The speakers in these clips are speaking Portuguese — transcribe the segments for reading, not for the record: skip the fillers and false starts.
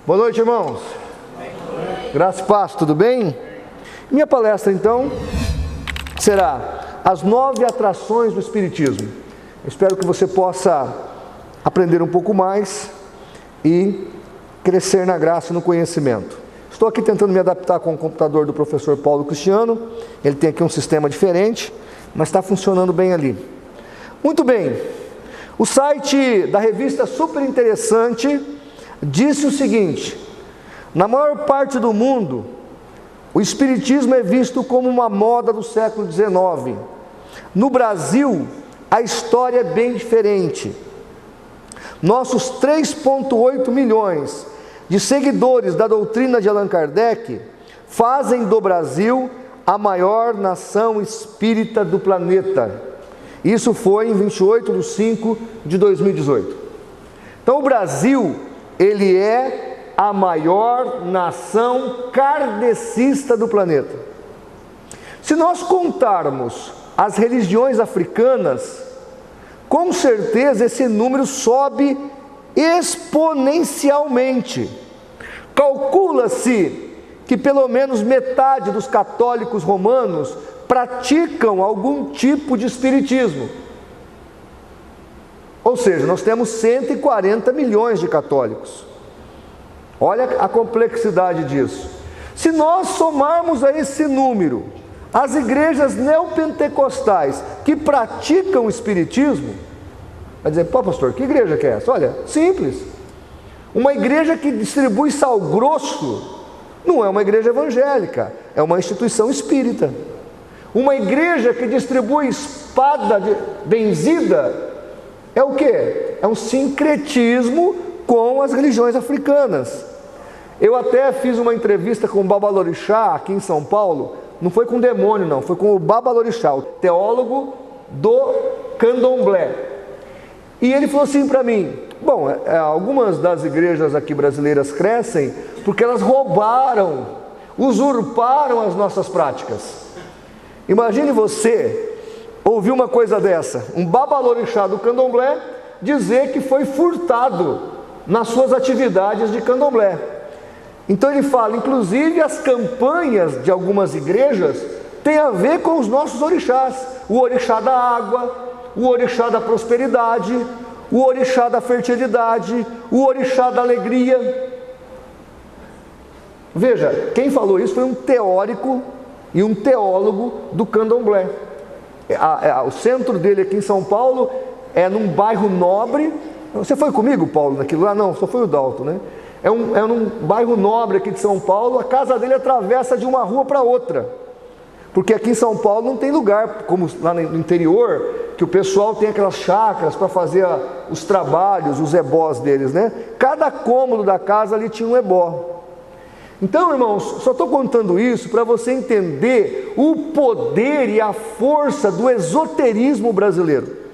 Boa noite, irmãos. Graça e paz, tudo bem? Minha palestra, então, será as 9 atrações do Espiritismo. Eu espero que você possa aprender um pouco mais e crescer na graça e no conhecimento. Estou aqui tentando me adaptar com o computador do professor Paulo Cristiano. Ele tem aqui um sistema diferente, mas está funcionando bem ali. Muito bem. O site da revista Super Interessante disse o seguinte: na maior parte do mundo, o Espiritismo é visto como uma moda do século XIX. No Brasil, a história é bem diferente. Nossos 3,8 milhões de seguidores da doutrina de Allan Kardec fazem do Brasil a maior nação espírita do planeta. Isso foi em 28 de 5 de 2018. Então o Brasil, ele é a maior nação kardecista do planeta. Se nós contarmos as religiões africanas, com certeza esse número sobe exponencialmente. Calcula-se que pelo menos metade dos católicos romanos praticam algum tipo de espiritismo. Ou seja, nós temos 140 milhões de católicos. Olha a complexidade disso. Se nós somarmos a esse número as igrejas neopentecostais que praticam o espiritismo, vai dizer: pô, pastor, que igreja que é essa? Olha, simples. Uma igreja que distribui sal grosso não é uma igreja evangélica, é uma instituição espírita. Uma igreja que distribui espada benzida é o quê? É um sincretismo com as religiões africanas. Eu até fiz uma entrevista com o Babalorixá aqui em São Paulo. Não foi com o demônio, não, foi com o Babalorixá, o teólogo do Candomblé. E ele falou assim para mim: bom, algumas das igrejas aqui brasileiras crescem porque elas roubaram, usurparam as nossas práticas. Imagine você ouvir uma coisa dessa, um Babalorixá do Candomblé dizer que foi furtado nas suas atividades de candomblé. Então ele fala, inclusive as campanhas de algumas igrejas têm a ver com os nossos orixás: o orixá da água, o orixá da prosperidade, o orixá da fertilidade, o orixá da alegria. Veja, quem falou isso foi um teórico e um teólogo do candomblé. O centro dele aqui em São Paulo é num bairro nobre. Você foi comigo, Paulo, naquilo lá? Não, só foi o Dalton, né? É num bairro nobre aqui de São Paulo. A casa dele atravessa de uma rua para outra, porque aqui em São Paulo não tem lugar, como lá no interior, que o pessoal tem aquelas chácaras para fazer os trabalhos, os ebós deles, né? Cada cômodo da casa ali tinha um ebó. Então, irmãos, só estou contando isso para você entender o poder e a força do esoterismo brasileiro.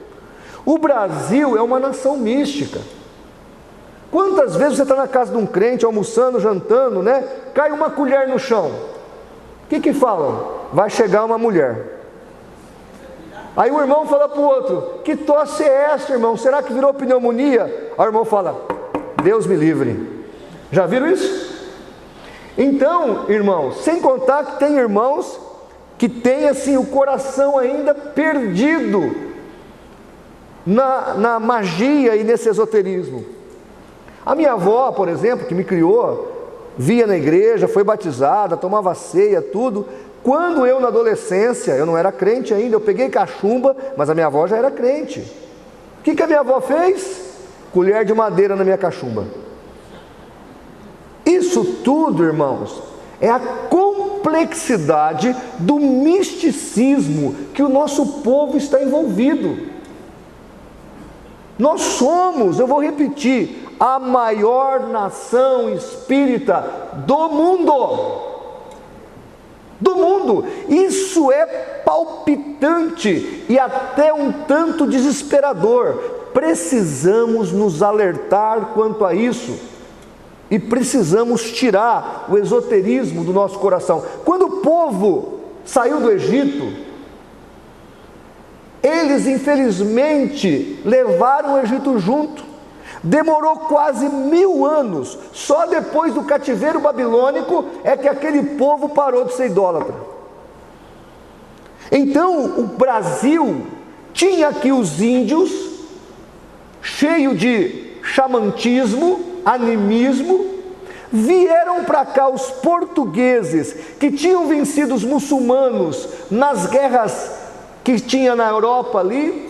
O Brasil é uma nação mística. Quantas vezes você está na casa de um crente, almoçando, jantando, né? Cai uma colher no chão. O que falam? Vai chegar uma mulher. Aí o irmão fala para o outro: que tosse é essa, irmão? Será que virou pneumonia? Aí o irmão fala: Deus me livre. Já viram isso? Então, irmãos, sem contar que tem irmãos que têm assim o coração ainda perdido na magia e nesse esoterismo. A minha avó, por exemplo, que me criou, via na igreja, foi batizada, tomava ceia, tudo. Quando eu, na adolescência, eu não era crente ainda, eu peguei cachumba, mas a minha avó já era crente. O que a minha avó fez? Colher de madeira na minha cachumba. Isso tudo, irmãos, é a complexidade do misticismo que o nosso povo está envolvido. Nós somos, eu vou repetir, a maior nação espírita do mundo. Do mundo. Isso é palpitante e até um tanto desesperador. Precisamos nos alertar quanto a isso. E precisamos tirar o esoterismo do nosso coração. Quando o povo saiu do Egito, eles infelizmente levaram o Egito junto. Demorou quase 1000 anos, só depois do cativeiro babilônico é que aquele povo parou de ser idólatra. Então o Brasil tinha aqui os índios, cheio de xamantismo, animismo. Vieram para cá os portugueses, que tinham vencido os muçulmanos nas guerras que tinha na Europa ali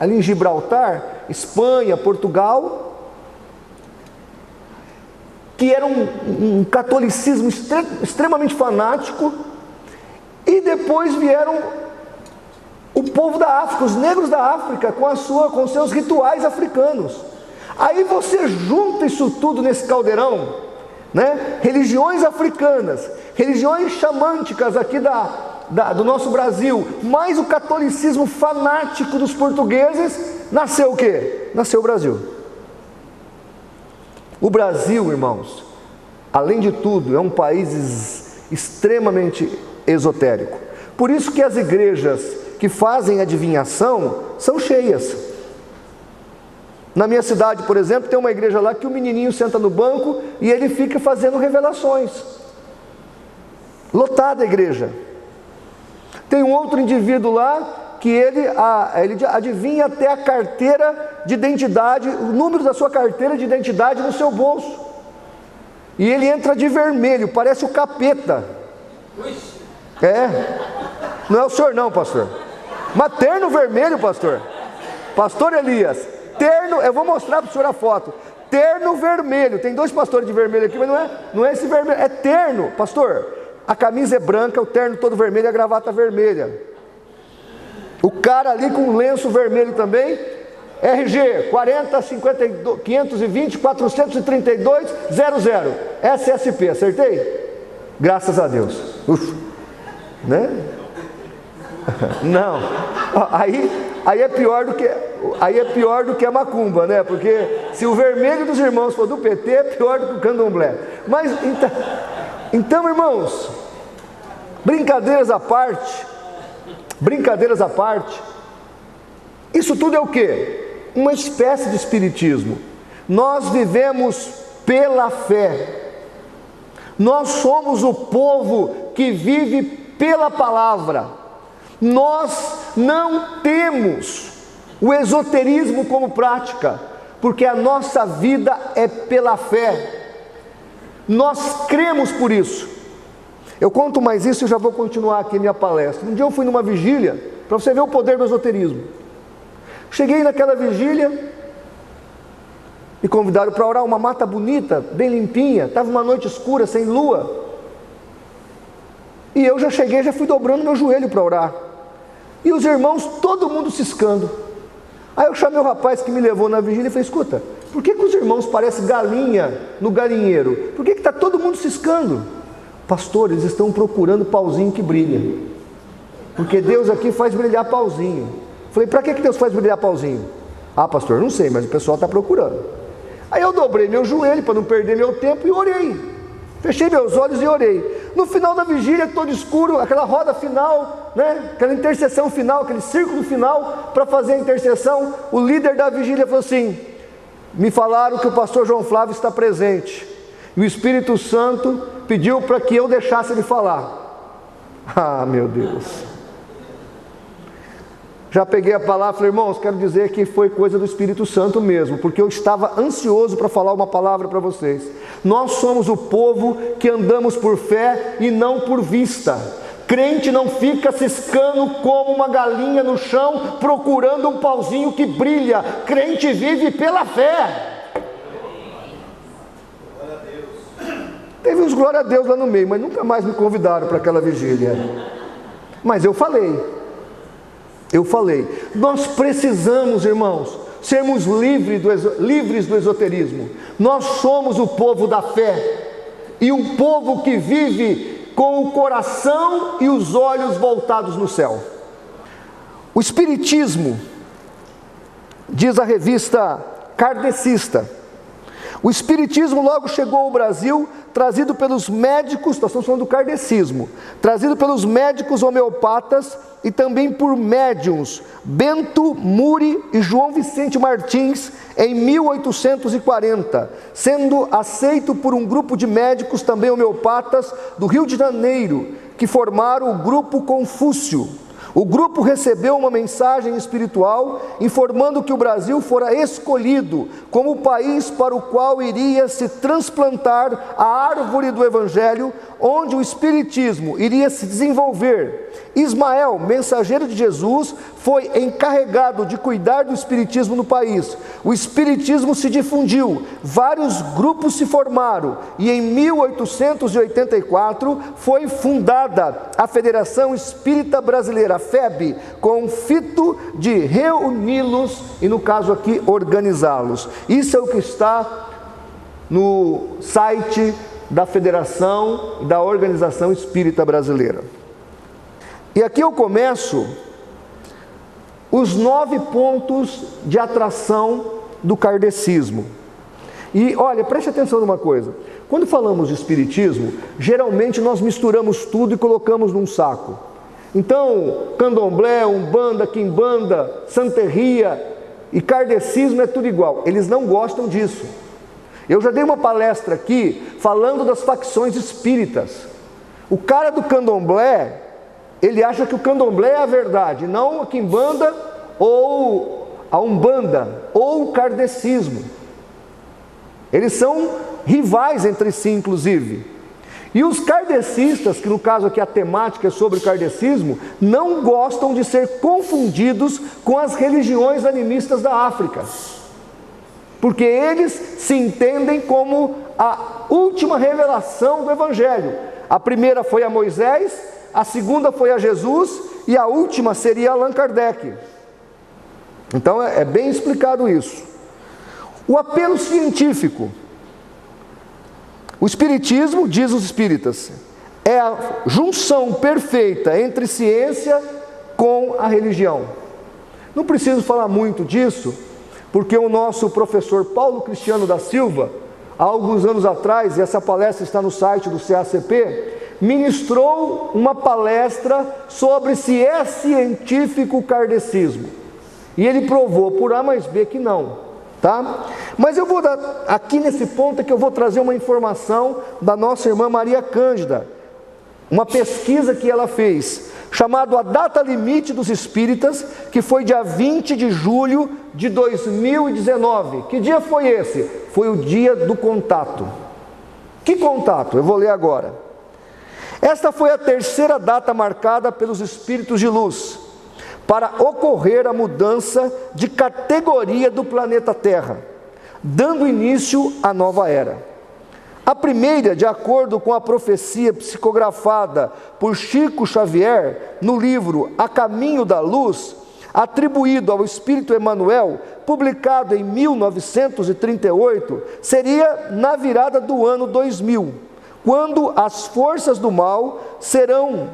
em Gibraltar, Espanha, Portugal, que era um catolicismo extremamente fanático. E depois vieram o povo da África, os negros da África, com seus rituais africanos. Aí você junta isso tudo nesse caldeirão, né? Religiões africanas, religiões xamânticas aqui do nosso Brasil, mais o catolicismo fanático dos portugueses, nasceu o quê? Nasceu o Brasil. O Brasil, irmãos, além de tudo, é um país extremamente esotérico. Por isso que as igrejas que fazem adivinhação são cheias. Na minha cidade, por exemplo, tem uma igreja lá que o menininho senta no banco e ele fica fazendo revelações. Lotada a igreja. Tem um outro indivíduo lá que ele adivinha até a carteira de identidade, o número da sua carteira de identidade no seu bolso. E ele entra de vermelho, parece o capeta. Não é o senhor não, pastor. Mas terno vermelho, pastor. Pastor Elias, terno, eu vou mostrar para o senhor a foto. Terno vermelho, tem 2 pastores de vermelho aqui, mas não é esse vermelho, é terno, pastor. A camisa é branca, o terno todo vermelho e a gravata vermelha. O cara ali com um lenço vermelho também. RG 40 52 520 432 00 SSP, acertei? Graças a Deus. Né? Não. Aí é pior do que a macumba, né? Porque se o vermelho dos irmãos for do PT, é pior do que o candomblé. Mas então, irmãos, brincadeiras à parte, isso tudo é o quê? Uma espécie de espiritismo. Nós vivemos pela fé. Nós somos o povo que vive pela palavra. Nós não temos o esoterismo como prática, porque a nossa vida é pela fé. Nós cremos por isso. Eu conto mais isso e já vou continuar aqui minha palestra. Um dia eu fui numa vigília, para você ver o poder do esoterismo. Cheguei naquela vigília, me convidaram para orar, uma mata bonita, bem limpinha, estava uma noite escura, sem lua. E eu já cheguei, já fui dobrando meu joelho para orar. E os irmãos, todo mundo ciscando. Aí eu chamei o rapaz que me levou na vigília e falei: escuta, por que os irmãos parecem galinha no galinheiro? Por que está todo mundo ciscando? Pastor, eles estão procurando pauzinho que brilha. Porque Deus aqui faz brilhar pauzinho. Falei: para que Deus faz brilhar pauzinho? Ah, pastor, não sei, mas o pessoal está procurando. Aí eu dobrei meu joelho para não perder meu tempo e orei. Fechei meus olhos e orei. No final da vigília, todo escuro, aquela roda final, né? Aquela intercessão final, aquele círculo final para fazer a intercessão, o líder da vigília falou assim: me falaram que o pastor João Flávio está presente, e o Espírito Santo pediu para que eu deixasse ele falar. Ah, meu Deus. Já peguei a palavra e falei: irmãos, quero dizer que foi coisa do Espírito Santo mesmo, porque eu estava ansioso para falar uma palavra para vocês. Nós somos o povo que andamos por fé e não por vista. Crente não fica ciscando como uma galinha no chão, procurando um pauzinho que brilha. Crente vive pela fé. Teve uns glória a Deus lá no meio, mas nunca mais me convidaram para aquela vigília. Mas eu falei, nós precisamos, irmãos, sermos livres do esoterismo. Nós somos o povo da fé, e um povo que vive com o coração e os olhos voltados no céu. O Espiritismo, diz a revista kardecista, O espiritismo logo chegou ao Brasil, trazido pelos médicos, nós estamos falando do kardecismo, trazido pelos médicos homeopatas e também por médiuns, Bento Muri e João Vicente Martins, em 1840, sendo aceito por um grupo de médicos também homeopatas do Rio de Janeiro, que formaram o Grupo Confúcio. O grupo recebeu uma mensagem espiritual informando que o Brasil fora escolhido como o país para o qual iria se transplantar a árvore do Evangelho, onde o Espiritismo iria se desenvolver. Ismael, mensageiro de Jesus, foi encarregado de cuidar do Espiritismo no país. O Espiritismo se difundiu, vários grupos se formaram e em 1884 foi fundada a Federação Espírita Brasileira, FEB, com o fito de reuni-los e, no caso aqui, organizá-los. Isso é o que está no site da Federação da Organização Espírita Brasileira. E aqui eu começo os 9 pontos de atração do kardecismo. E olha, preste atenção numa coisa. Quando falamos de espiritismo, geralmente nós misturamos tudo e colocamos num saco. Então, candomblé, umbanda, quimbanda, santeria e kardecismo é tudo igual. Eles não gostam disso. Eu já dei uma palestra aqui falando das facções espíritas. O cara do candomblé, ele acha que o candomblé é a verdade, não a quimbanda ou a umbanda ou o kardecismo. Eles são rivais entre si, inclusive. E os kardecistas, que no caso aqui a temática é sobre o kardecismo, não gostam de ser confundidos com as religiões animistas da África, porque eles se entendem como a última revelação do Evangelho. A primeira foi a Moisés, a segunda foi a Jesus e a última seria Allan Kardec. Então é bem explicado isso. O apelo científico. O espiritismo, diz os espíritas, é a junção perfeita entre ciência com a religião. Não preciso falar muito disso, porque o nosso professor Paulo Cristiano da Silva, há alguns anos atrás, e essa palestra está no site do CACP, ministrou uma palestra sobre se é científico o kardecismo. E ele provou por A mais B que não. Tá? Mas eu vou dar, aqui nesse ponto é que eu vou trazer uma informação da nossa irmã Maria Cândida, uma pesquisa que ela fez, chamado A Data Limite dos Espíritas, que foi dia 20 de julho de 2019. Que dia foi esse? Foi o dia do contato. Que contato? Eu vou ler agora. Esta foi a terceira data marcada pelos espíritos de luz, para ocorrer a mudança de categoria do planeta Terra, dando início à nova era. A primeira, de acordo com a profecia psicografada por Chico Xavier, no livro A Caminho da Luz, atribuído ao Espírito Emmanuel, publicado em 1938, seria na virada do ano 2000, quando as forças do mal seriam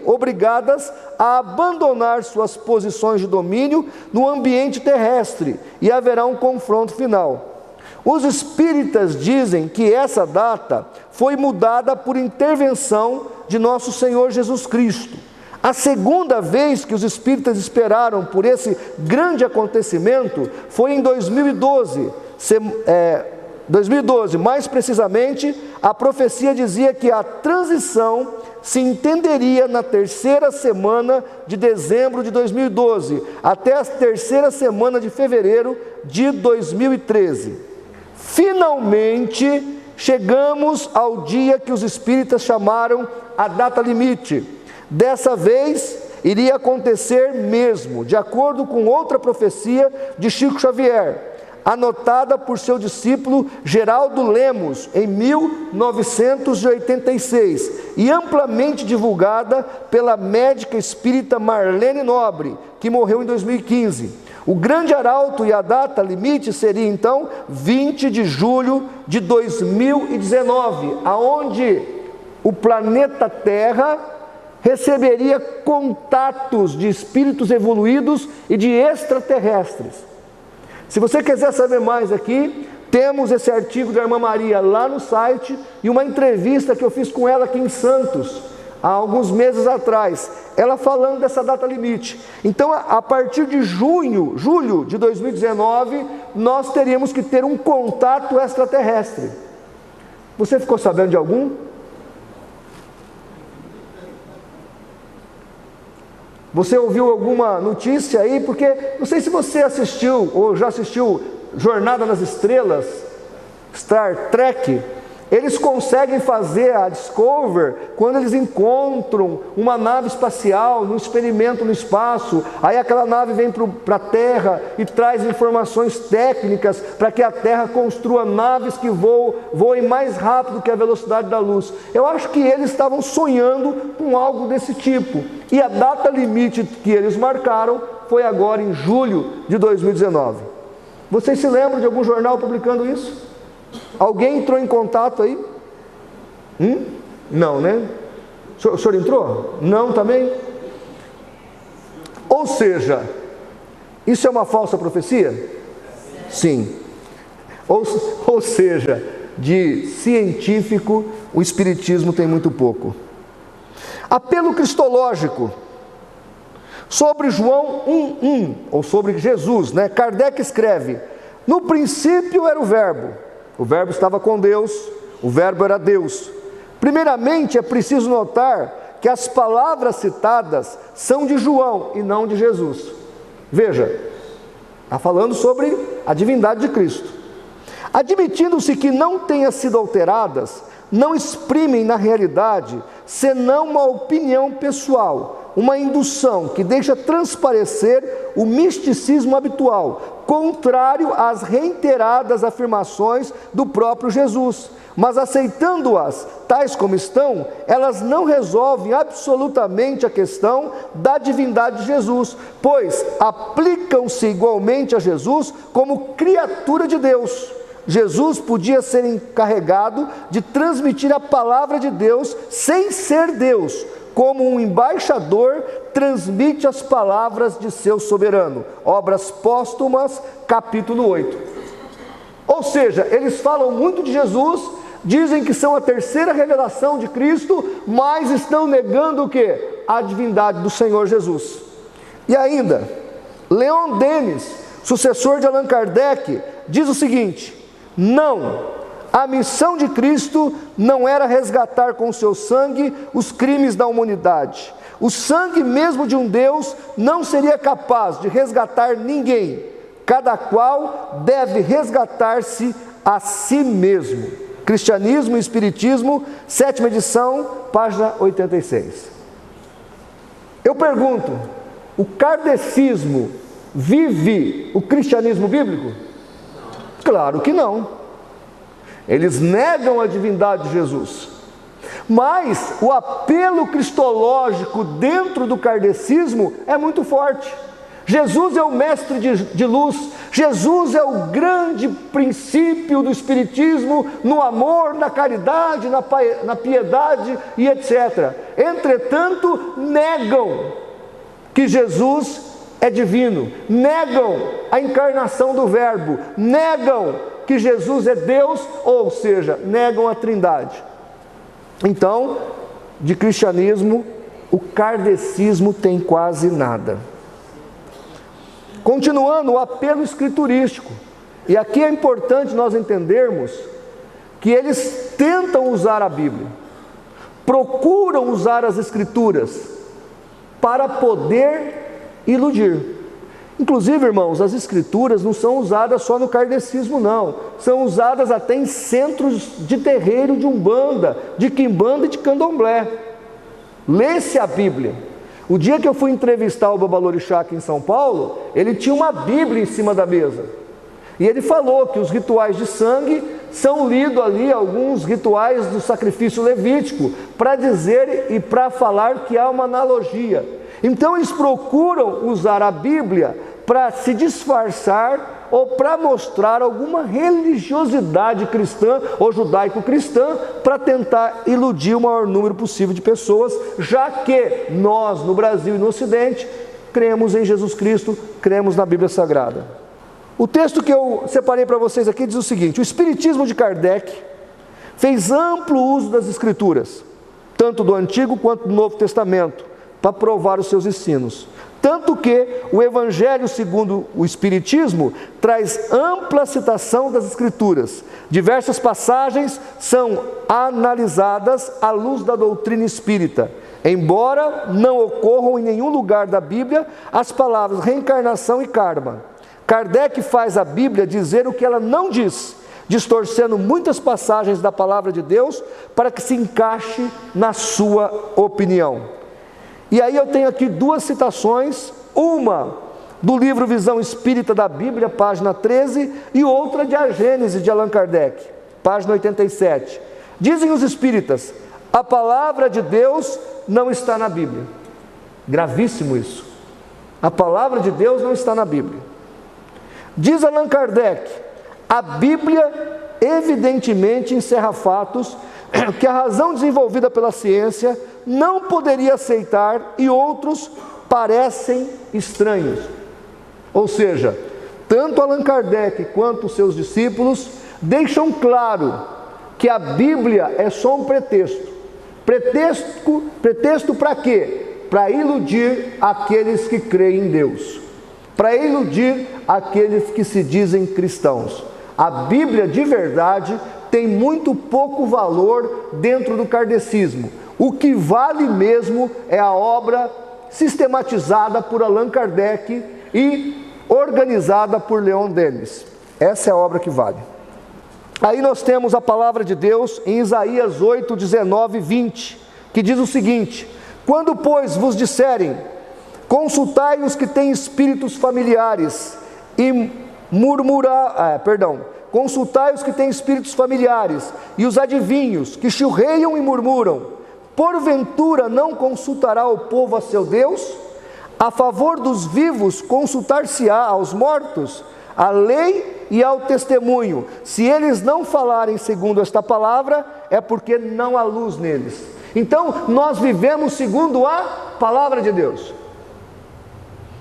obrigadas a abandonar suas posições de domínio no ambiente terrestre e haverá um confronto final. Os espíritas dizem que essa data foi mudada por intervenção de nosso Senhor Jesus Cristo. A segunda vez que os espíritas esperaram por esse grande acontecimento foi em 2012. 2012, mais precisamente, a profecia dizia que a transição se entenderia na terceira semana de dezembro de 2012, até a terceira semana de fevereiro de 2013. Finalmente, chegamos ao dia que os espíritas chamaram a data limite. Dessa vez, iria acontecer mesmo, de acordo com outra profecia de Chico Xavier, anotada por seu discípulo Geraldo Lemos em 1986 e amplamente divulgada pela médica espírita Marlene Nobre, que morreu em 2015. O grande arauto e a data limite seria então 20 de julho de 2019, aonde o planeta Terra receberia contatos de espíritos evoluídos e de extraterrestres. Se você quiser saber mais aqui, Temos esse artigo da irmã Maria lá no site e uma entrevista que eu fiz com ela aqui em Santos, há alguns meses atrás, ela falando dessa data limite. Então, a partir de julho de 2019, nós teríamos que ter um contato extraterrestre. Você ficou sabendo de algum? Você ouviu alguma notícia aí? Porque não sei se você assistiu ou já assistiu Jornada nas Estrelas, Star Trek. Eles conseguem fazer a Discover quando eles encontram uma nave espacial num experimento no espaço. Aí aquela nave vem para a Terra e traz informações técnicas para que a Terra construa naves que voem mais rápido que a velocidade da luz. Eu acho que eles estavam sonhando com algo desse tipo. E a data limite que eles marcaram foi agora em julho de 2019. Vocês se lembram de algum jornal publicando isso? Alguém entrou em contato aí? Não, né? O senhor entrou? Não também? Ou seja, isso é uma falsa profecia? Sim. Ou seja, de científico, o Espiritismo tem muito pouco. Apelo cristológico. Sobre João 1:1, ou sobre Jesus, né? Kardec escreve: no princípio era o Verbo estava com Deus, o Verbo era Deus. Primeiramente, é preciso notar que as palavras citadas são de João e não de Jesus. Veja, está falando sobre a divindade de Cristo. Admitindo-se que não tenham sido alteradas, não exprimem na realidade senão uma opinião pessoal, uma indução que deixa transparecer o misticismo habitual, contrário às reiteradas afirmações do próprio Jesus. Mas aceitando-as tais como estão, elas não resolvem absolutamente a questão da divindade de Jesus, pois aplicam-se igualmente a Jesus como criatura de Deus. Jesus podia ser encarregado de transmitir a palavra de Deus sem ser Deus, como um embaixador transmite as palavras de seu soberano. Obras Póstumas, capítulo 8. Ou seja, eles falam muito de Jesus, dizem que são a terceira revelação de Cristo, mas estão negando o quê? A divindade do Senhor Jesus. E ainda, Leon Denis, sucessor de Allan Kardec, diz o seguinte: não, a missão de Cristo não era resgatar com seu sangue os crimes da humanidade. O sangue mesmo de um Deus não seria capaz de resgatar ninguém. Cada qual deve resgatar-se a si mesmo. Cristianismo e Espiritismo, 7ª edição, página 86. Eu pergunto, o kardecismo vive o cristianismo bíblico? Claro que não. Eles negam a divindade de Jesus. Mas o apelo cristológico dentro do kardecismo é muito forte. Jesus é o mestre de luz, Jesus é o grande princípio do Espiritismo, no amor, na caridade, na piedade e etc. Entretanto, negam que Jesus é divino, negam a encarnação do Verbo, negam que Jesus é Deus, ou seja, negam a Trindade. Então, de cristianismo, o kardecismo tem quase nada. Continuando, o apelo escriturístico. E aqui é importante nós entendermos que eles tentam usar a Bíblia, procuram usar as Escrituras para poder iludir. Inclusive, irmãos, as Escrituras não são usadas só no kardecismo, não. São usadas até em centros de terreiro de Umbanda, de Quimbanda e de Candomblé. Lê-se a Bíblia. O dia que eu fui entrevistar o Babalorixá aqui em São Paulo, ele tinha uma Bíblia em cima da mesa. E ele falou que os rituais de sangue são lidos ali, alguns rituais do sacrifício levítico, para dizer e para falar que há uma analogia. Então eles procuram usar a Bíblia para se disfarçar ou para mostrar alguma religiosidade cristã ou judaico-cristã para tentar iludir o maior número possível de pessoas, já que nós no Brasil e no Ocidente cremos em Jesus Cristo, cremos na Bíblia Sagrada. O texto que eu separei para vocês aqui diz o seguinte: o Espiritismo de Kardec fez amplo uso das Escrituras, tanto do Antigo quanto do Novo Testamento, para provar os seus ensinos. Tanto que o Evangelho segundo o Espiritismo traz ampla citação das Escrituras. Diversas passagens são analisadas à luz da doutrina espírita, embora não ocorram em nenhum lugar da Bíblia as palavras reencarnação e karma. Kardec faz a Bíblia dizer o que ela não diz, distorcendo muitas passagens da palavra de Deus para que se encaixe na sua opinião. E aí eu tenho aqui duas citações, uma do livro Visão Espírita da Bíblia, página 13, e outra de A Gênese, de Allan Kardec, página 87. Dizem os espíritas: a palavra de Deus não está na Bíblia. Gravíssimo isso. A palavra de Deus não está na Bíblia. Diz Allan Kardec: a Bíblia evidentemente encerra fatos que a razão desenvolvida pela ciência não poderia aceitar e outros parecem estranhos. Ou seja, tanto Allan Kardec quanto os seus discípulos deixam claro que a Bíblia é só um pretexto. Pretexto para quê? Para iludir aqueles que creem em Deus, para iludir aqueles que se dizem cristãos. A Bíblia de verdade tem muito pouco valor dentro do kardecismo. O que vale mesmo é a obra sistematizada por Allan Kardec e organizada por Leon Denis. Essa é a obra que vale. Aí nós temos a palavra de Deus em Isaías 8, 19 e 20, que diz o seguinte: quando, pois, vos disserem, consultai os que têm espíritos familiares e consultai os que têm espíritos familiares e os adivinhos que churreiam e murmuram, porventura não consultará o povo a seu Deus? A favor dos vivos consultar-se-á aos mortos, a lei e ao testemunho. Se eles não falarem segundo esta palavra, é porque não há luz neles. Então, nós vivemos segundo a palavra de Deus.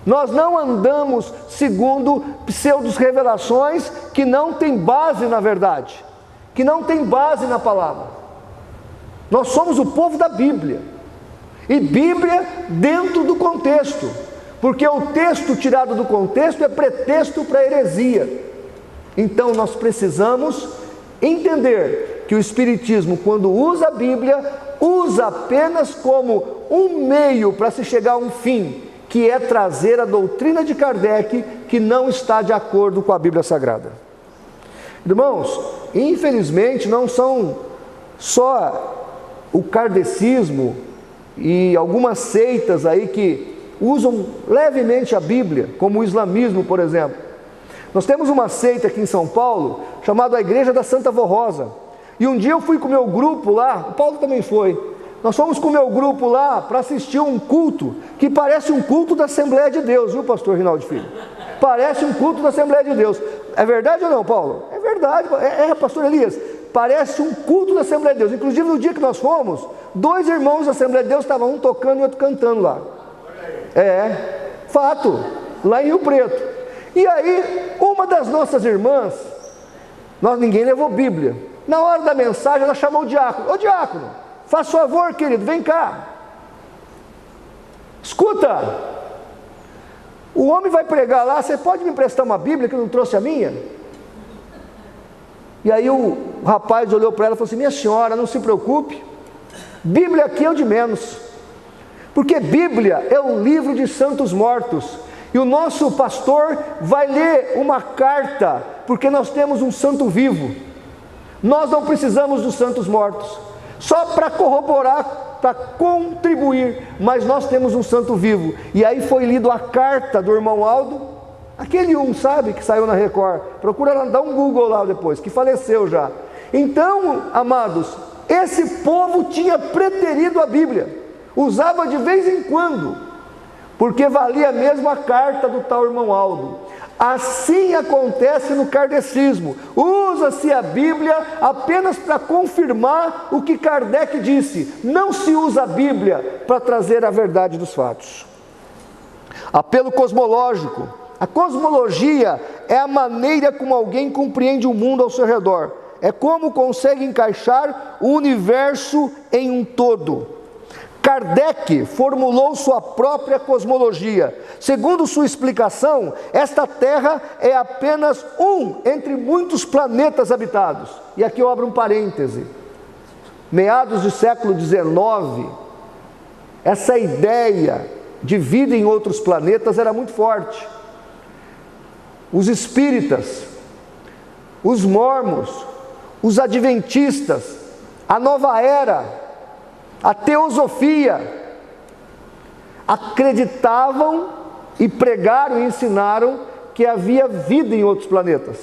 Nós não andamos segundo pseudo-revelações que não têm base na verdade, que não têm base na palavra. Nós somos o povo da Bíblia, e Bíblia dentro do contexto, porque o texto tirado do contexto é pretexto para heresia. Então nós precisamos entender que o Espiritismo, quando usa a Bíblia, usa apenas como um meio para se chegar a um fim, que é trazer a doutrina de Kardec, que não está de acordo com a Bíblia Sagrada. Irmãos, infelizmente não são só o kardecismo e algumas seitas aí que usam levemente a Bíblia, como o islamismo, por exemplo. Nós temos uma seita aqui em São Paulo, chamada a Igreja da Santa Vó Rosa, e um dia eu fui com o meu grupo lá, o Paulo também foi. Nós fomos com o meu grupo lá para assistir um culto que parece um culto da Assembleia de Deus, viu, pastor Rinaldo Filho? Parece um culto da Assembleia de Deus. É verdade ou não, Paulo? É verdade, pastor Elias. Parece um culto da Assembleia de Deus. Inclusive, no dia que nós fomos, 2 irmãos da Assembleia de Deus estavam um tocando e outro cantando lá. Fato, lá em Rio Preto. E aí, uma das nossas irmãs, ninguém levou Bíblia. Na hora da mensagem, ela chamou o diácono. Ô diácono, faz favor, querido, vem cá. Escuta, o homem vai pregar lá, você pode me emprestar uma Bíblia que eu não trouxe a minha? E aí o rapaz olhou para ela e falou assim: minha senhora, não se preocupe, Bíblia aqui é o de menos, porque Bíblia é um livro de santos mortos, e o nosso pastor vai ler uma carta, porque nós temos um santo vivo. Nós não precisamos dos santos mortos, só para corroborar, para contribuir, mas nós temos um santo vivo. E aí foi lido a carta do irmão Aldo, aquele sabe, que saiu na Record, procura lá, dá um Google lá depois, que faleceu já. Então, amados, esse povo tinha preterido a Bíblia, usava de vez em quando, porque valia mesmo a carta do tal irmão Aldo. Assim acontece no kardecismo, usa-se a Bíblia apenas para confirmar o que Kardec disse, não se usa a Bíblia para trazer a verdade dos fatos. Apelo cosmológico, A cosmologia é a maneira como alguém compreende o mundo ao seu redor. É como consegue encaixar o universo em um todo. Kardec formulou sua própria cosmologia. Segundo sua explicação, esta Terra é apenas um entre muitos planetas habitados. E aqui eu abro um parêntese. Meados do século XIX, essa ideia de vida em outros planetas era muito forte. Os espíritas, os mormons, os adventistas, a nova era, a teosofia, acreditavam e pregaram e ensinaram que havia vida em outros planetas.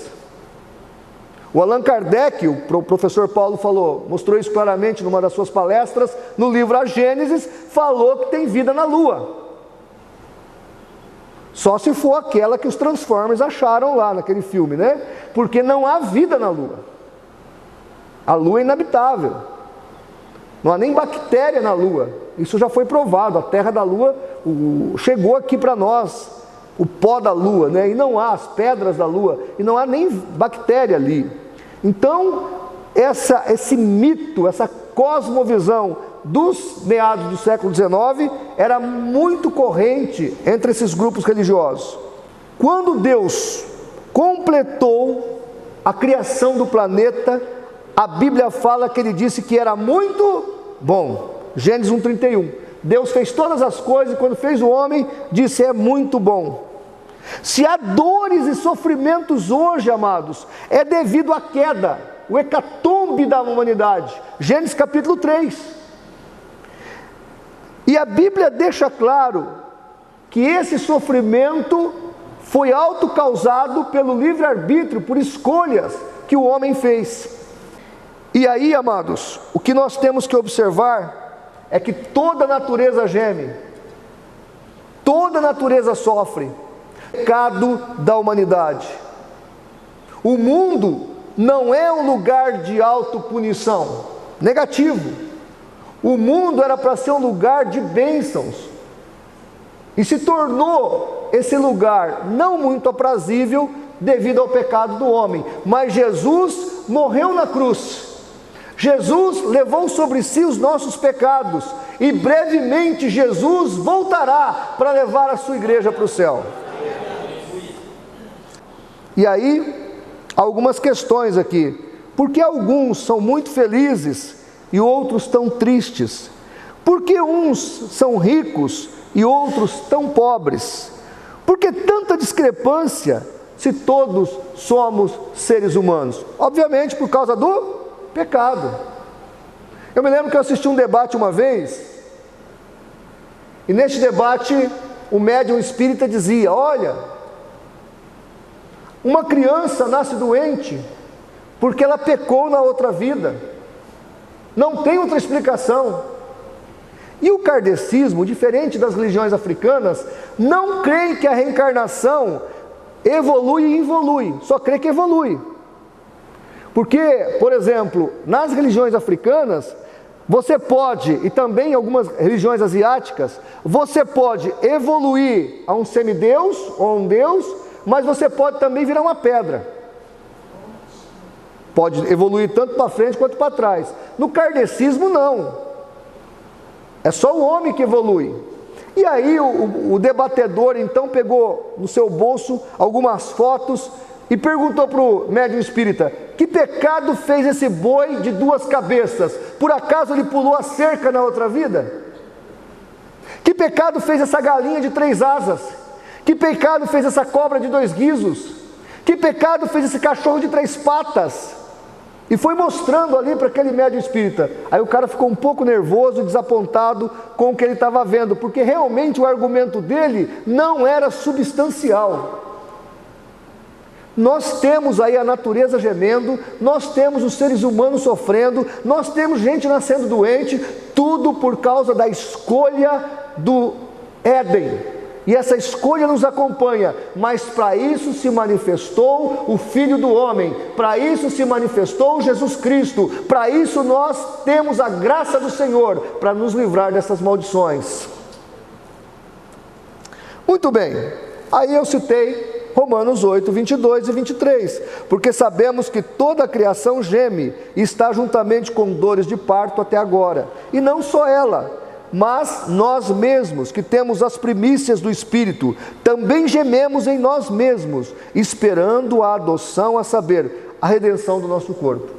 O Allan Kardec, o professor Paulo mostrou isso claramente numa das suas palestras, no livro A Gênesis, falou que tem vida na Lua. Só se for aquela que os Transformers acharam lá naquele filme, né? Porque não há vida na Lua. A Lua é inabitável. Não há nem bactéria na Lua. Isso já foi provado. A terra da Lua chegou aqui para nós. O pó da Lua, né? E não há as pedras da Lua. E não há nem bactéria ali. Então, esse mito, essa cosmovisão dos meados do século XIX era muito corrente entre esses grupos religiosos. Quando Deus completou a criação do planeta, a Bíblia fala que ele disse que era muito bom. Gênesis 1:31. Deus fez todas as coisas e quando fez o homem, disse: é muito bom. Se há dores e sofrimentos hoje, amados, é devido à queda, o hecatombe da humanidade. Gênesis capítulo 3. E a Bíblia deixa claro que esse sofrimento foi autocausado pelo livre-arbítrio, por escolhas que o homem fez. E aí, amados, o que nós temos que observar é que toda a natureza geme, toda a natureza sofre o pecado da humanidade. O mundo não é um lugar de autopunição, negativo. O mundo era para ser um lugar de bênçãos, e se tornou esse lugar não muito aprazível devido ao pecado do homem. Mas Jesus morreu na cruz, Jesus levou sobre si os nossos pecados, e brevemente Jesus voltará para levar a sua igreja para o céu. E aí, algumas questões aqui. Por que alguns são muito felizes e outros tão tristes? Por que uns são ricos e outros tão pobres? Por que tanta discrepância se todos somos seres humanos? Obviamente por causa do pecado. Eu me lembro que eu assisti um debate uma vez, e neste debate o médium espírita dizia: olha, uma criança nasce doente porque ela pecou na outra vida, não tem outra explicação. E o kardecismo, diferente das religiões africanas, não crê que a reencarnação evolui e involui, só crê que evolui. Porque, por exemplo, nas religiões africanas, você pode, e também em algumas religiões asiáticas, você pode evoluir a um semideus ou a um deus, mas você pode também virar uma pedra. Pode evoluir tanto para frente quanto para trás. No kardecismo não. É só o homem que evolui. E aí o debatedor então pegou no seu bolso algumas fotos e perguntou para o médium espírita: que pecado fez esse boi de 2 cabeças? Por acaso ele pulou a cerca na outra vida? Que pecado fez essa galinha de 3 asas? Que pecado fez essa cobra de 2 guizos? Que pecado fez esse cachorro de 3 patas? E foi mostrando ali para aquele médium espírita. Aí o cara ficou um pouco nervoso, desapontado com o que ele estava vendo, porque realmente o argumento dele não era substancial. Nós temos aí a natureza gemendo, nós temos os seres humanos sofrendo, nós temos gente nascendo doente, tudo por causa da escolha do Éden. E essa escolha nos acompanha, mas para isso se manifestou o Filho do Homem, para isso se manifestou Jesus Cristo, para isso nós temos a graça do Senhor, para nos livrar dessas maldições. Muito bem, Aí eu citei Romanos 8, 22 e 23, porque sabemos que toda a criação geme e está juntamente com dores de parto até agora, e não só ela, mas nós mesmos, que temos as primícias do Espírito, também gememos em nós mesmos, esperando a adoção, a saber, a redenção do nosso corpo.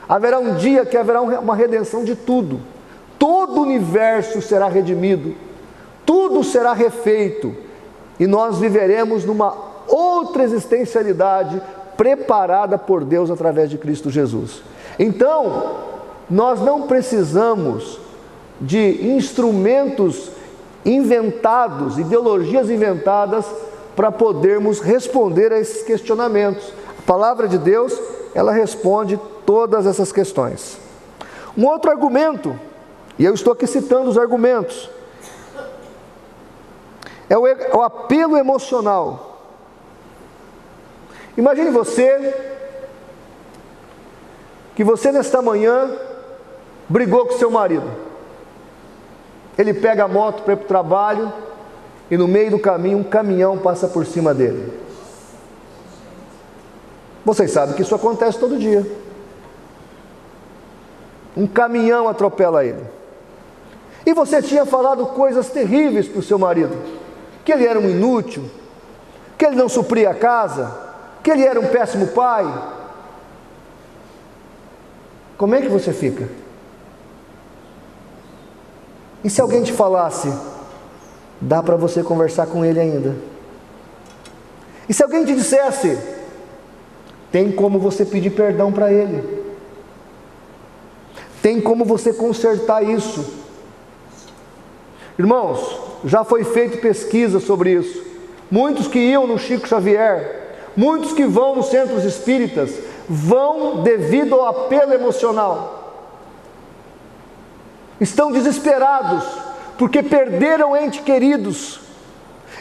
Haverá um dia que haverá uma redenção de tudo, todo o universo será redimido, tudo será refeito, e nós viveremos numa outra existencialidade preparada por Deus através de Cristo Jesus. Então, nós não precisamos de instrumentos inventados, ideologias inventadas, para podermos responder a esses questionamentos. A palavra de Deus, ela responde todas essas questões. Um outro argumento, e eu estou aqui citando os argumentos, é o apelo emocional. Imagine que você nesta manhã brigou com seu marido. Ele pega a moto para ir para o trabalho e no meio do caminho um caminhão passa por cima dele. Vocês sabem que isso acontece todo dia. Um caminhão atropela ele. E você tinha falado coisas terríveis para o seu marido, que ele era um inútil, que ele não supria a casa, que ele era um péssimo pai. Como é que você fica? E se alguém te falasse, dá para você conversar com ele ainda? E se alguém te dissesse, tem como você pedir perdão para ele? Tem como você consertar isso? Irmãos, já foi feita pesquisa sobre isso. Muitos que iam no Chico Xavier, muitos que vão nos centros espíritas, vão devido ao apelo emocional. Estão desesperados, porque perderam entes queridos,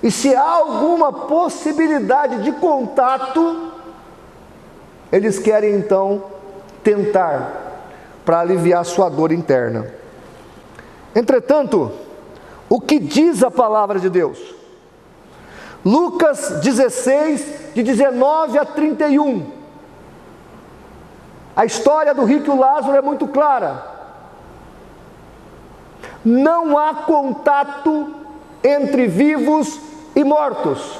e se há alguma possibilidade de contato, eles querem então tentar, para aliviar sua dor interna. Entretanto, o que diz a palavra de Deus? Lucas 16, de 19 a 31. A história do rico e o Lázaro é muito clara. Não há contato entre vivos e mortos,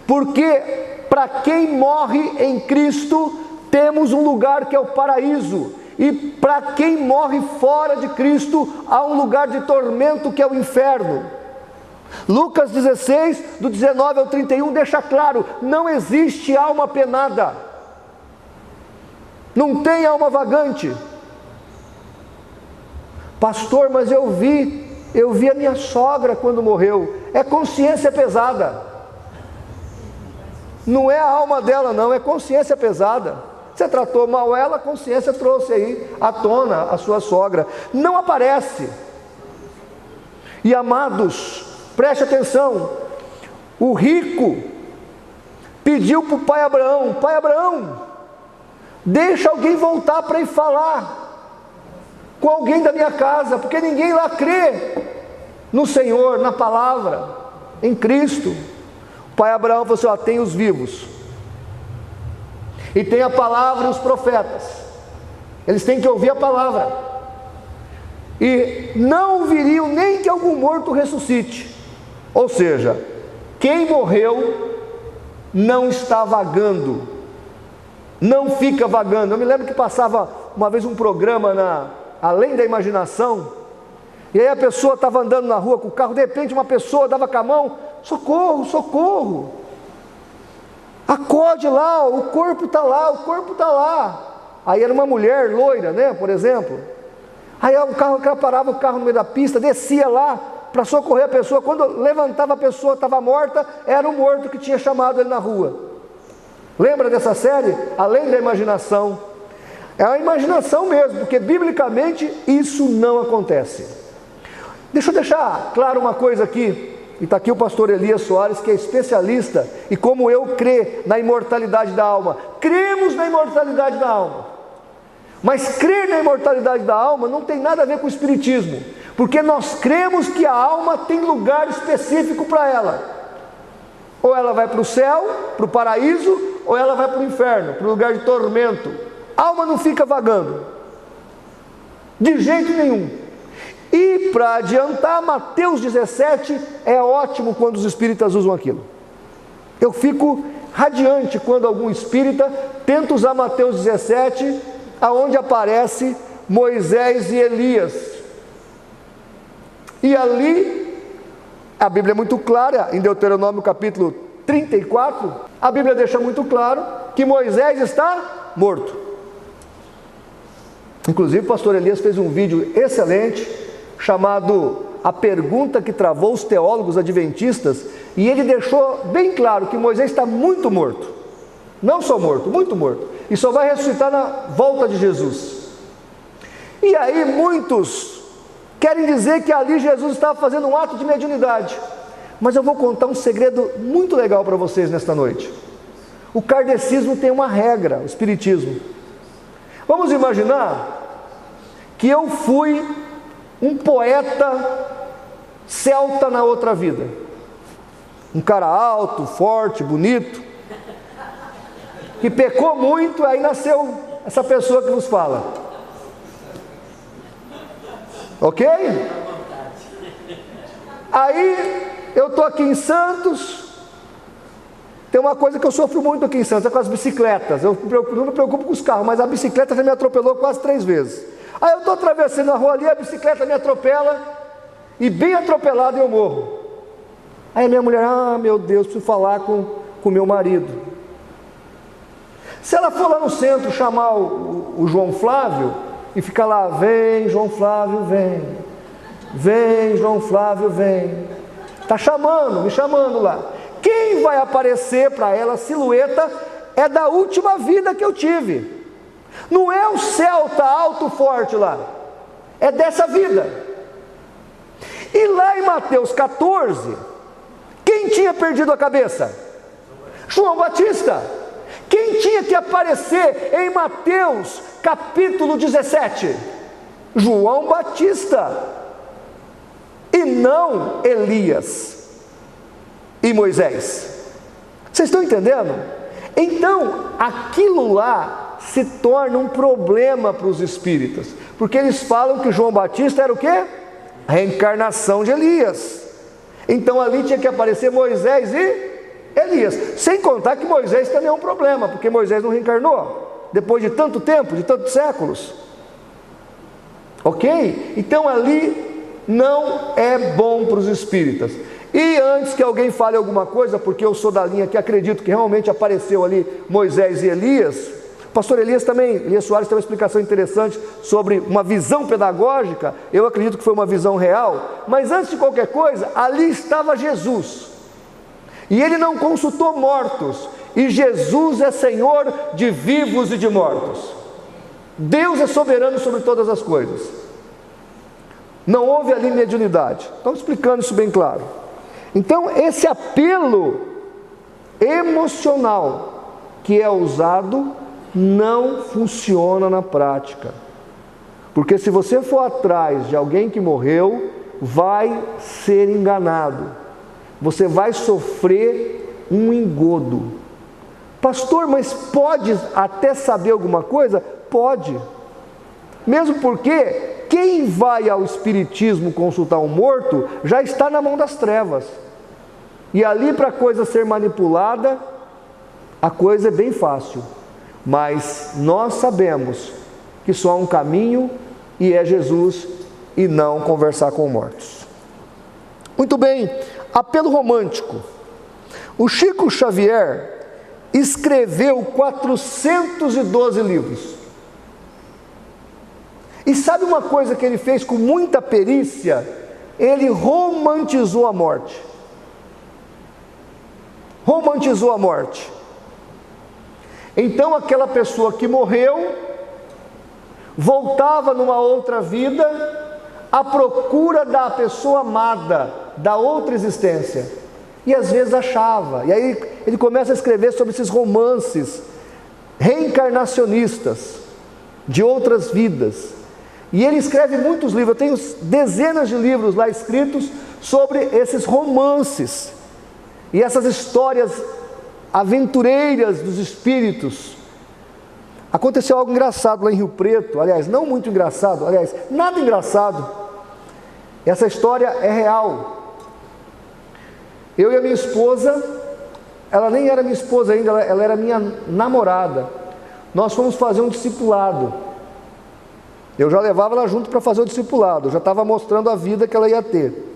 porque para quem morre em Cristo, temos um lugar que é o paraíso, e para quem morre fora de Cristo, há um lugar de tormento que é o inferno. Lucas 16, do 19 ao 31, deixa claro, não existe alma penada, não tem alma vagante. Pastor, mas eu vi a minha sogra quando morreu. É consciência pesada. Não é a alma dela não, é consciência pesada. Você tratou mal ela, a consciência trouxe aí à tona a sua sogra. Não aparece. E amados, preste atenção. O rico pediu para o pai Abraão, pai Abraão, deixa alguém voltar para ir falar com alguém da minha casa, porque ninguém lá crê no Senhor, na palavra, em Cristo. O pai Abraão falou assim, tem os vivos, e tem a palavra e os profetas, eles têm que ouvir a palavra, e não viriam nem que algum morto ressuscite. Ou seja, quem morreu não está vagando, não fica vagando. Eu me lembro que passava uma vez um programa Além da Imaginação, e aí a pessoa estava andando na rua com o carro, de repente uma pessoa dava com a mão, socorro, socorro, acorde lá, o corpo está lá, o corpo está lá. Aí era uma mulher loira, né, por exemplo. Aí o carro parava, o carro no meio da pista, descia lá para socorrer a pessoa. Quando levantava a pessoa, estava morta, era o morto que tinha chamado ele na rua. Lembra dessa série? Além da Imaginação. É a imaginação mesmo, porque biblicamente isso não acontece. Deixa eu deixar claro uma coisa aqui, e está aqui o pastor Elias Soares, que é especialista, e como eu crê na imortalidade da alma. Cremos na imortalidade da alma, mas crer na imortalidade da alma não tem nada a ver com o espiritismo, porque nós cremos que a alma tem lugar específico para ela. Ou ela vai para o céu, para o paraíso, ou ela vai para o inferno, para o lugar de tormento. A alma não fica vagando, de jeito nenhum. E para adiantar, Mateus 17 é ótimo quando os espíritas usam aquilo. Eu fico radiante quando algum espírita tenta usar Mateus 17, aonde aparece Moisés e Elias. E ali, a Bíblia é muito clara, em Deuteronômio capítulo 34, a Bíblia deixa muito claro que Moisés está morto. Inclusive o pastor Elias fez um vídeo excelente, chamado A Pergunta que Travou os Teólogos Adventistas, e ele deixou bem claro que Moisés está muito morto, não só morto, muito morto, e só vai ressuscitar na volta de Jesus. E aí muitos querem dizer que ali Jesus estava fazendo um ato de mediunidade, mas eu vou contar um segredo muito legal para vocês nesta noite. O kardecismo tem uma regra, o espiritismo. Vamos imaginar que eu fui um poeta celta na outra vida, um cara alto, forte, bonito, que pecou muito, aí nasceu essa pessoa que vos fala, ok? Aí eu estou aqui em Santos. Tem uma coisa que eu sofro muito aqui em Santos, é com as bicicletas. Eu não me preocupo com os carros, mas a bicicleta já me atropelou quase 3 vezes. Aí eu estou atravessando a rua ali, a bicicleta me atropela, e bem atropelado eu morro. Aí a minha mulher, meu Deus, preciso falar com o meu marido. Se ela for lá no centro chamar o João Flávio, e ficar lá, vem João Flávio, vem. Vem João Flávio, vem. Está chamando, me chamando lá. Quem vai aparecer para ela, a silhueta, é da última vida que eu tive. Não é o celta alto forte lá, é dessa vida. E lá em Mateus 14, quem tinha perdido a cabeça? João Batista. Quem tinha que aparecer em Mateus capítulo 17? João Batista. E não Elias e Moisés. Vocês estão entendendo? Então, aquilo lá se torna um problema para os espíritas, porque eles falam que João Batista era o quê? A reencarnação de Elias. Então ali tinha que aparecer Moisés e Elias, sem contar que Moisés também é um problema, porque Moisés não reencarnou depois de tanto tempo, de tantos séculos, ok? Então ali não é bom para os espíritas. E antes que alguém fale alguma coisa, porque eu sou da linha que acredito que realmente apareceu ali Moisés e Elias, pastor Elias Soares tem uma explicação interessante sobre uma visão pedagógica. Eu acredito que foi uma visão real, mas antes de qualquer coisa, ali estava Jesus, e ele não consultou mortos, e Jesus é Senhor de vivos e de mortos. Deus é soberano sobre todas as coisas. Não houve ali mediunidade. Estamos explicando isso bem claro. Então esse apelo emocional que é usado não funciona na prática, porque se você for atrás de alguém que morreu, vai ser enganado, você vai sofrer um engodo. Pastor, mas pode até saber alguma coisa? Pode, mesmo porque quem vai ao espiritismo consultar um morto já está na mão das trevas, e ali para a coisa ser manipulada, a coisa é bem fácil. Mas nós sabemos que só há um caminho, e é Jesus, e não conversar com mortos. Muito bem, apelo romântico. O Chico Xavier escreveu 412 livros. E sabe uma coisa que ele fez com muita perícia? Ele romantizou a morte. Romantizou a morte. Então aquela pessoa que morreu voltava numa outra vida à procura da pessoa amada, da outra existência, e às vezes achava. E aí ele começa a escrever sobre esses romances reencarnacionistas de outras vidas, e ele escreve muitos livros. Eu tenho dezenas de livros lá escritos sobre esses romances. E essas histórias aventureiras dos espíritos. Aconteceu algo engraçado lá em Rio Preto, aliás, não muito engraçado, aliás, nada engraçado. Essa história é real. Eu e a minha esposa, ela nem era minha esposa ainda, ela era minha namorada. Nós fomos fazer um discipulado. Eu já levava ela junto para fazer o discipulado, eu já estava mostrando a vida que ela ia ter.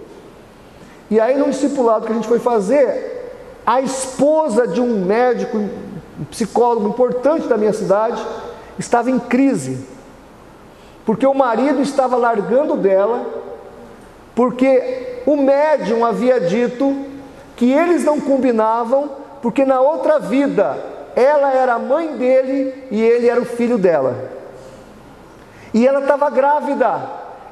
E aí no discipulado que a gente foi fazer, a esposa de um médico, um psicólogo importante da minha cidade, estava em crise, porque o marido estava largando dela, porque o médium havia dito que eles não combinavam, porque na outra vida ela era a mãe dele e ele era o filho dela. E ela estava grávida,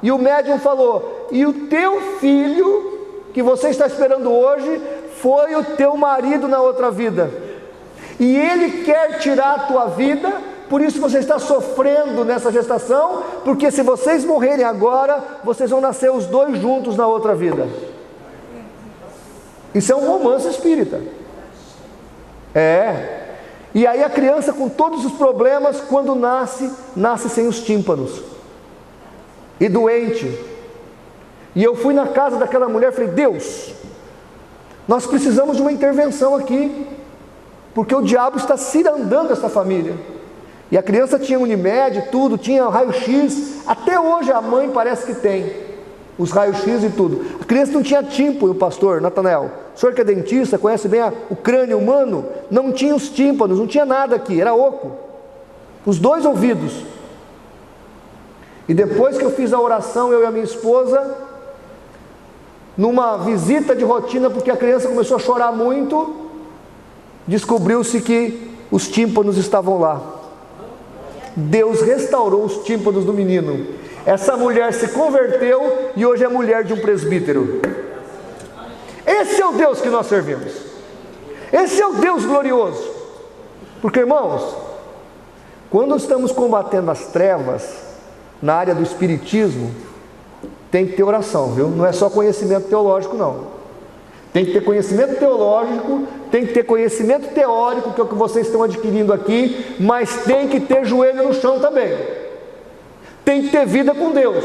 e o médium falou: e o teu filho, que você está esperando hoje, foi o teu marido na outra vida, e ele quer tirar a tua vida, por isso você está sofrendo nessa gestação, porque se vocês morrerem agora, vocês vão nascer os dois juntos na outra vida. Isso é um romance espírita. E aí a criança, com todos os problemas, quando nasce sem os tímpanos, e doente. E eu fui na casa daquela mulher e falei: Deus, nós precisamos de uma intervenção aqui, porque o diabo está cirandando essa família. E a criança tinha Unimed, tudo, tinha raio-x, até hoje a mãe parece que tem os raios-x e tudo. A criança não tinha tímpano, pastor Natanael, o senhor que é dentista, conhece bem o crânio humano, não tinha os tímpanos, não tinha nada aqui, era oco, os dois ouvidos. E depois que eu fiz a oração, eu e a minha esposa, numa visita de rotina, porque a criança começou a chorar muito, descobriu-se que os tímpanos estavam lá. Deus restaurou os tímpanos do menino. Essa mulher se converteu e hoje é mulher de um presbítero. Esse é o Deus que nós servimos. Esse é o Deus glorioso. Porque, irmãos, quando estamos combatendo as trevas na área do espiritismo, tem que ter oração, viu? Não é só conhecimento teológico, não. Tem que ter conhecimento teológico, tem que ter conhecimento teórico, que é o que vocês estão adquirindo aqui, mas tem que ter joelho no chão também. Tem que ter vida com Deus.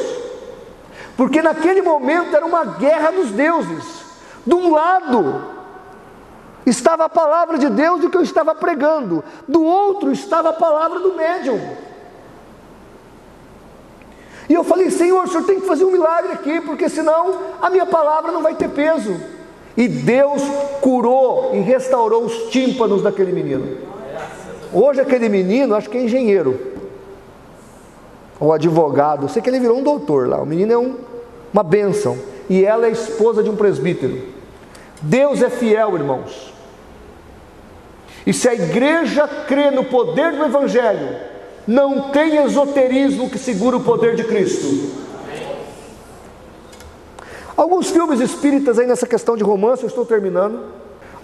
Porque naquele momento era uma guerra dos deuses. De um lado estava a palavra de Deus do que eu estava pregando, do outro estava a palavra do médium. E eu falei: Senhor, o Senhor tem que fazer um milagre aqui, porque senão a minha palavra não vai ter peso. E Deus curou e restaurou os tímpanos daquele menino. Hoje aquele menino, acho que é engenheiro, ou advogado, eu sei que ele virou um doutor lá. O menino é uma bênção, e ela é esposa de um presbítero. Deus é fiel, irmãos. E se a igreja crê no poder do Evangelho, não tem esoterismo que segura o poder de Cristo. Alguns filmes espíritas aí nessa questão de romance, eu estou terminando.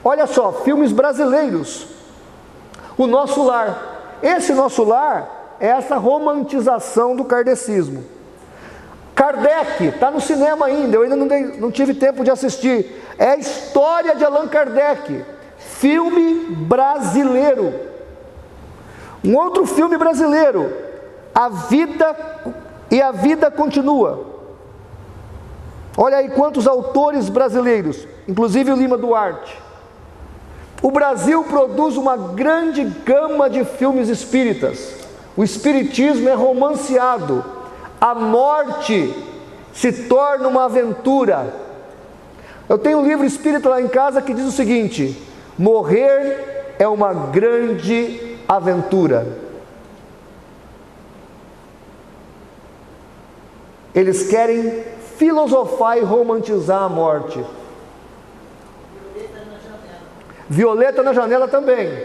Olha só, filmes brasileiros. O Nosso Lar. Esse Nosso Lar é essa romantização do kardecismo. Kardec, está no cinema ainda, eu ainda não tive tempo de assistir. É a história de Allan Kardec. Filme brasileiro. Um outro filme brasileiro, A Vida Continua. Olha aí quantos autores brasileiros, inclusive o Lima Duarte. O Brasil produz uma grande gama de filmes espíritas. O espiritismo é romanceado. A morte se torna uma aventura. Eu tenho um livro espírita lá em casa que diz o seguinte: morrer é uma grande aventura. Eles querem filosofar e romantizar a morte. Violeta na Janela também.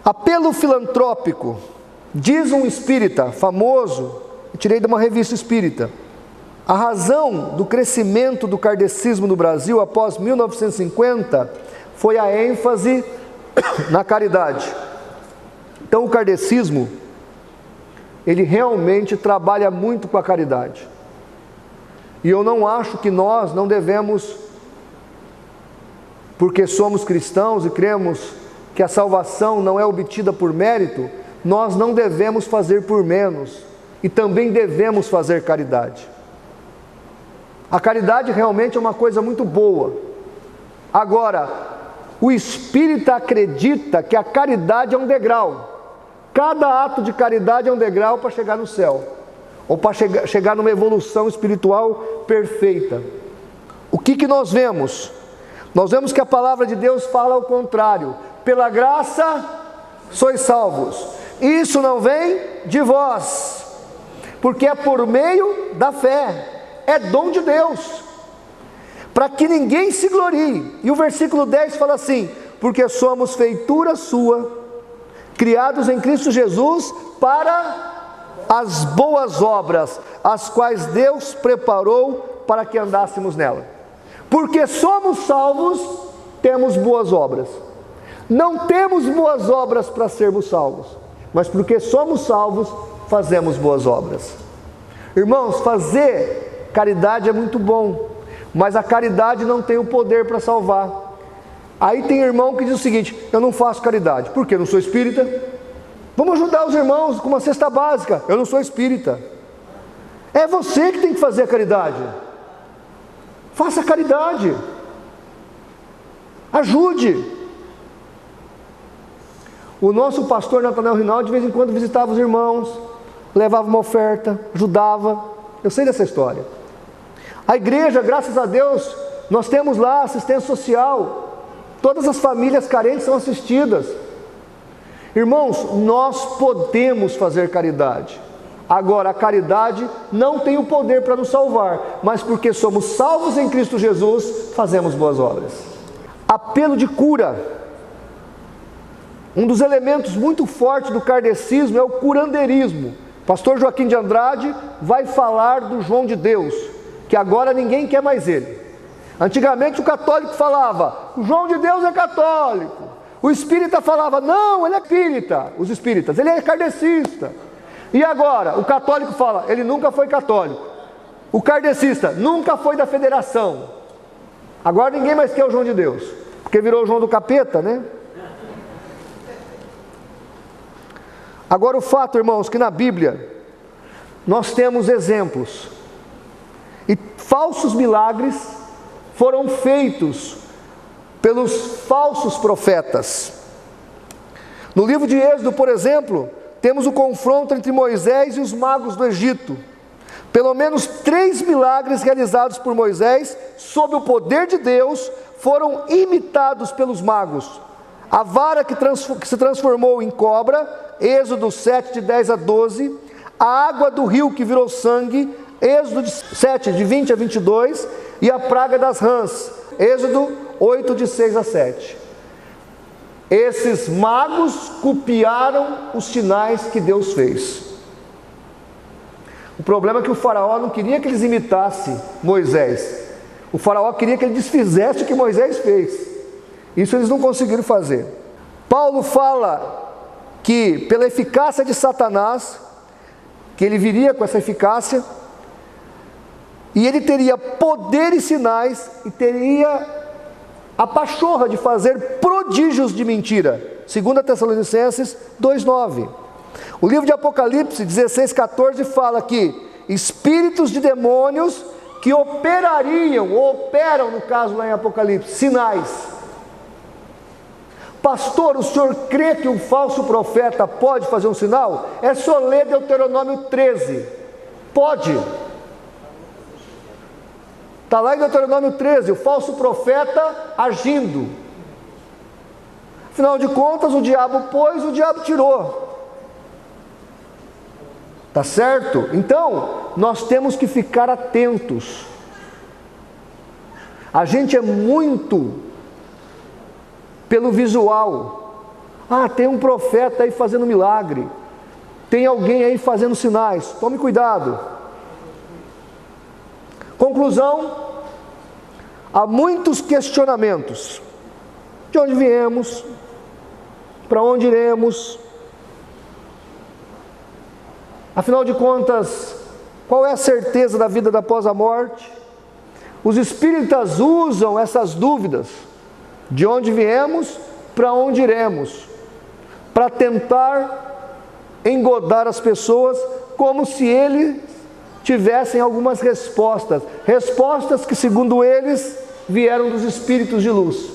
Apelo filantrópico. Diz um espírita famoso, eu tirei de uma revista espírita: a razão do crescimento do kardecismo no Brasil após 1950 foi a ênfase na caridade. Então o kardecismo, ele realmente trabalha muito com a caridade. E eu não acho que nós não devemos, porque somos cristãos e cremos que a salvação não é obtida por mérito, nós não devemos fazer por menos, e também devemos fazer caridade. A caridade realmente é uma coisa muito boa. Agora, o espírita acredita que a caridade é um degrau. Cada ato de caridade é um degrau para chegar no céu, ou para chegar numa evolução espiritual perfeita. O que nós vemos? Nós vemos que a palavra de Deus fala ao contrário: pela graça sois salvos. Isso não vem de vós, porque é por meio da fé, é dom de Deus, para que ninguém se glorie. E o versículo 10 fala assim: porque somos feitura sua, criados em Cristo Jesus para as boas obras, as quais Deus preparou para que andássemos nela. Porque somos salvos, temos boas obras. Não temos boas obras para sermos salvos, mas porque somos salvos, fazemos boas obras. Irmãos, fazer caridade é muito bom, mas a caridade não tem o poder para salvar. Aí tem irmão que diz o seguinte: eu não faço caridade, porque eu não sou espírita. Vamos ajudar os irmãos com uma cesta básica. Eu não sou espírita. É você que tem que fazer a caridade. Faça a caridade. Ajude. O nosso pastor Natanael Rinaldi de vez em quando visitava os irmãos, levava uma oferta, ajudava. Eu sei dessa história. A igreja, graças a Deus, nós temos lá assistência social. Todas as famílias carentes são assistidas. Irmãos, nós podemos fazer caridade. Agora, a caridade não tem o poder para nos salvar, mas porque somos salvos em Cristo Jesus, fazemos boas obras. Apelo de cura. Um dos elementos muito fortes do kardecismo é o curandeirismo. Pastor Joaquim de Andrade vai falar do João de Deus, que agora ninguém quer mais ele. Antigamente o católico falava: o João de Deus é católico. O espírita falava: não, ele é espírita. Os espíritas, ele é kardecista. E agora, o católico fala: ele nunca foi católico. O kardecista nunca foi da federação. Agora ninguém mais quer o João de Deus, porque virou o João do capeta, né? Agora o fato, irmãos, que na Bíblia nós temos exemplos, e falsos milagres foram feitos pelos falsos profetas. No livro de Êxodo, por exemplo, temos o confronto entre Moisés e os magos do Egito. Pelo menos 3 milagres realizados por Moisés, sob o poder de Deus, foram imitados pelos magos. A vara que se transformou em cobra, Êxodo 7, de 10 a 12. A água do rio que virou sangue, Êxodo 7, de 20 a 22. E a praga das rãs, Êxodo 8, de 6 a 7. Esses magos copiaram os sinais que Deus fez. O problema é que o faraó não queria que eles imitassem Moisés. O faraó queria que ele desfizesse o que Moisés fez. Isso eles não conseguiram fazer. Paulo fala que pela eficácia de Satanás, que ele viria com essa eficácia, e ele teria poder e sinais, e teria a pachorra de fazer prodígios de mentira. 2 Tessalonicenses 2,9. O livro de Apocalipse 16,14 fala que espíritos de demônios que operariam, ou operam no caso lá em Apocalipse, sinais. Pastor, o senhor crê que um falso profeta pode fazer um sinal? É só ler Deuteronômio 13. Pode. Está lá em Deuteronômio 13, o falso profeta agindo. Afinal de contas, o diabo pôs, o diabo tirou. Tá certo? Então, nós temos que ficar atentos. A gente é muito pelo visual. Ah, tem um profeta aí fazendo milagre. Tem alguém aí fazendo sinais. Tome cuidado. Conclusão: há muitos questionamentos. De onde viemos? Para onde iremos? Afinal de contas, qual é a certeza da vida após a morte? os espíritas usam essas dúvidas, de onde viemos, para onde iremos, para tentar engodar as pessoas, como se eles tivessem algumas respostas, respostas que, segundo eles, vieram dos espíritos de luz.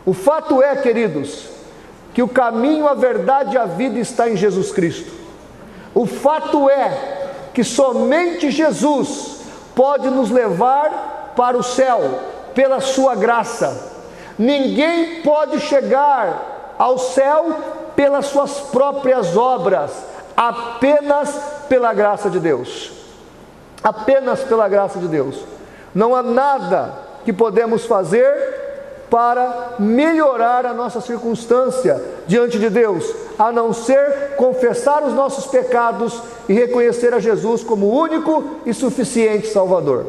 O fato é, queridos, que o caminho, a verdade e a vida está em Jesus Cristo. O fato é que somente Jesus pode nos levar para o céu, pela sua graça. Ninguém pode chegar ao céu pelas suas próprias obras, apenas pela graça de Deus. Apenas pela graça de Deus. Não há nada que podemos fazer para melhorar a nossa circunstância diante de Deus, a não ser confessar os nossos pecados e reconhecer a Jesus como o único e suficiente Salvador.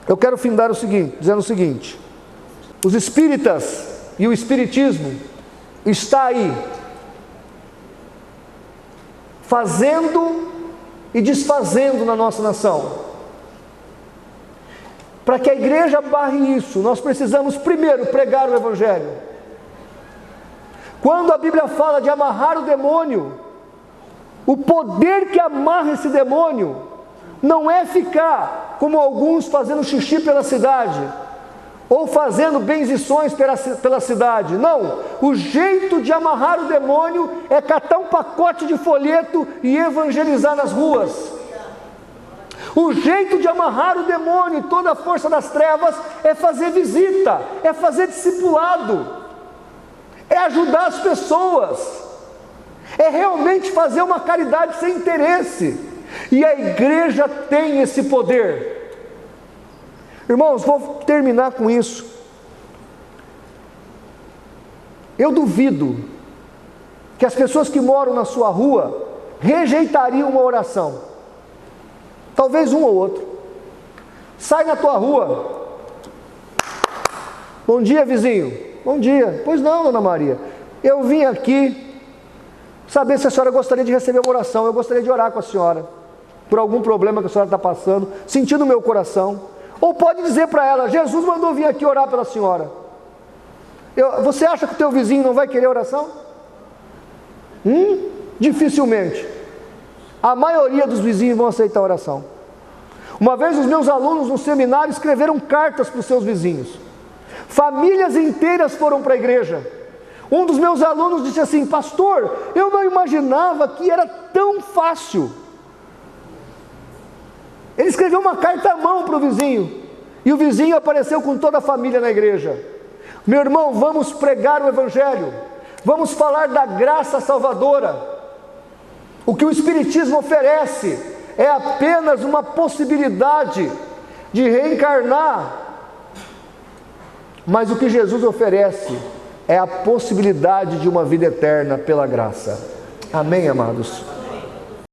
Eu quero findar dizendo o seguinte: os espíritas e o espiritismo está aí, fazendo e desfazendo na nossa nação. Para que a igreja barre isso, nós precisamos primeiro pregar o Evangelho. Quando a Bíblia fala de amarrar o demônio, o poder que amarra esse demônio não é ficar como alguns fazendo xixi pela cidade, ou fazendo benzições pela cidade. Não, o jeito de amarrar o demônio é catar um pacote de folheto e evangelizar nas ruas. O jeito de amarrar o demônio e toda a força das trevas é fazer visita, é fazer discipulado, é ajudar as pessoas, é realmente fazer uma caridade sem interesse. E a igreja tem esse poder. Irmãos, vou terminar com isso. Eu duvido que as pessoas que moram na sua rua rejeitariam uma oração. Talvez um ou outro. Sai na tua rua. Bom dia, vizinho. Bom dia. Pois não, dona Maria. Eu vim aqui saber se a senhora gostaria de receber uma oração. Eu gostaria de orar com a senhora por algum problema que a senhora está passando, sentindo no meu coração. Ou pode dizer para ela: Jesus mandou vir aqui orar pela senhora. Você acha que o teu vizinho não vai querer oração? Dificilmente. A maioria dos vizinhos vão aceitar a oração. Uma vez os meus alunos no seminário escreveram cartas para os seus vizinhos. Famílias inteiras foram para a igreja. Um dos meus alunos disse assim: pastor, eu não imaginava que era tão fácil. Ele escreveu uma carta à mão para o vizinho, e o vizinho apareceu com toda a família na igreja. Meu irmão, vamos pregar o Evangelho, vamos falar da graça salvadora. O que o Espiritismo oferece é apenas uma possibilidade de reencarnar, mas o que Jesus oferece é a possibilidade de uma vida eterna pela graça. Amém, amados?